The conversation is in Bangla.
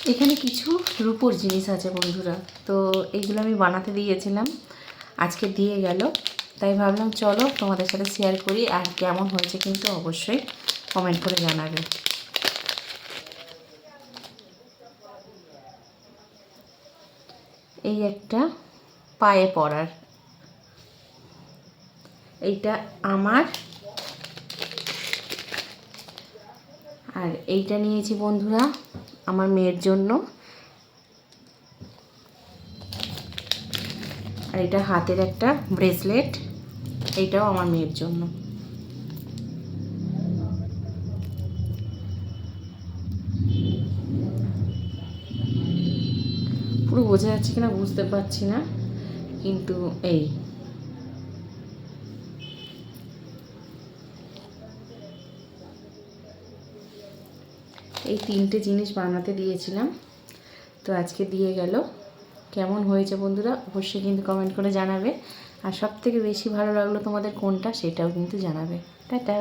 এখানে কিছু রূপোর জিনিস আছে বন্ধুরা, তো এইগুলো আমি বানাতে দিয়েছিলাম, আজকে দিয়ে গেল, তাই ভাবলাম চলো তোমাদের সাথে শেয়ার করি। আর কেমন হয়েছে কিন্তু অবশ্যই কমেন্ট করে জানাবে। এই একটা পায়ে পরার, এইটা আমার, আর এইটা নিয়েছি বন্ধুরা আমার মেয়ের জন্য, আর এটা হাতের একটা ব্রেসলেট, এইটাও আমার মেয়ের জন্য। পুরো বোঝা যাচ্ছে কিনা বুঝতে পারছি না, কিন্তু এই তিনটে জিনিস বানাতে দিয়েছিলাম, তো আজকে দিয়ে গেল। কেমন হয়েছে বন্ধুরা অবশ্যই কিন্তু কমেন্ট করে জানাবে। আর সবথেকে বেশি ভালো লাগলো তোমাদের কোনটা সেটাও কিন্তু জানাবে। টাটা।